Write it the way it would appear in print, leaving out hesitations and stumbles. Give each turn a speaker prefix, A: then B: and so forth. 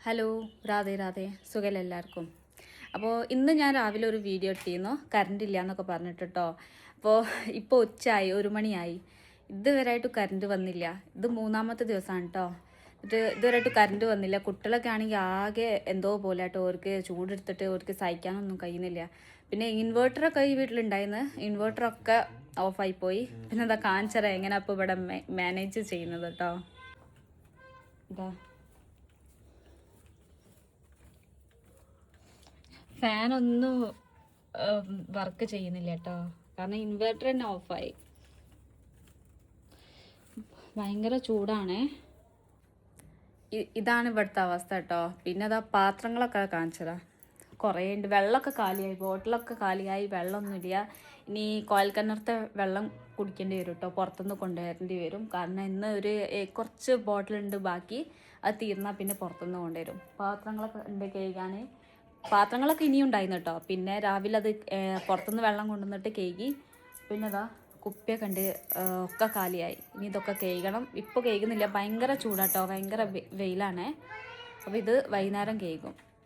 A: Hello Radhe Radhe സുഖമല്ല എല്ലാവർക്കും. അപ്പോൾ ഇന്ന് ഞാൻ രാവിലെ ഒരു വീഡിയോ ഇട്ടിരുന്നു കറണ്ട് ഇല്ല എന്നൊക്കെ പറഞ്ഞിട്ട് കേട്ടോ. അപ്പോൾ ഇപ്പോൾ ഉച്ചയായി 1 മണിയായി, ഇതുവരെയായിട്ട് കറണ്ട് വന്നില്ല. ഇത് 3-ാമത്തെ ദിവസമാണ് കേട്ടോ. ഇതുവരെയായിട്ട് കറണ്ട് വന്നില്ല. കുട്ടികളൊക്കെ ആണെങ്കിൽ ആകെ എന്തോ പോലെ കേട്ടോ, അവർക്ക് ചൂടെടുത്തിട്ട് അവർക്ക് സഹിക്കാനൊന്നും കഴിയുന്നില്ല. പിന്നെ ഇൻവേർട്ടറൊക്കെ ഈ വീട്ടിലുണ്ടായിരുന്നു, ഇൻവേർട്ടറൊക്കെ ഓഫായിപ്പോയി. പിന്നെ എന്താ കാണിച്ചറ എങ്ങനെ അപ്പോൾ ഇവിടെ മാനേജ് ചെയ്യുന്നത് കേട്ടോ. ഇതാ ഫാനൊന്നും വർക്ക് ചെയ്യുന്നില്ല കേട്ടോ, കാരണം ഇൻവേർട്ടർ തന്നെ ഓഫായി. ഭയങ്കര ചൂടാണേ. ഇതാണ് ഇവിടുത്തെ അവസ്ഥ കേട്ടോ. പിന്നെ അതാ പാത്രങ്ങളൊക്കെ കാണിച്ചതാ, കുറേ ഉണ്ട്. വെള്ളമൊക്കെ കാലിയായി, ബോട്ടിലൊക്കെ കാലിയായി, വെള്ളമൊന്നുമില്ല. ഇനി കോയൽക്കിണറത്തെ വെള്ളം കുടിക്കേണ്ടി വരും കേട്ടോ, പുറത്തുനിന്ന് കൊണ്ടുവരേണ്ടി വരും. കാരണം ഇന്ന് കുറച്ച് ബോട്ടിലുണ്ട് ബാക്കി, അത് തീർന്നാൽ പിന്നെ പുറത്തുനിന്ന് കൊണ്ടുവരും. പാത്രങ്ങളൊക്കെ ഉണ്ട് കഴുകാൻ. പാത്രങ്ങളൊക്കെ ഇനിയും ഉണ്ടായിരുന്നു കേട്ടോ. പിന്നെ രാവിലെ അത് പുറത്തുനിന്ന് വെള്ളം കൊണ്ടുവന്നിട്ട് കഴുകി. പിന്നെ അതാ കുപ്പിയൊക്കെ ഉണ്ട്, ഒക്കെ കാലിയായി. ഇനി ഇതൊക്കെ കഴുകണം. ഇപ്പോൾ കഴുകുന്നില്ല, ഭയങ്കര ചൂടാട്ടോ, ഭയങ്കര വെയിലാണേ. അപ്പോൾ ഇത് വൈകുന്നേരം കഴുകും.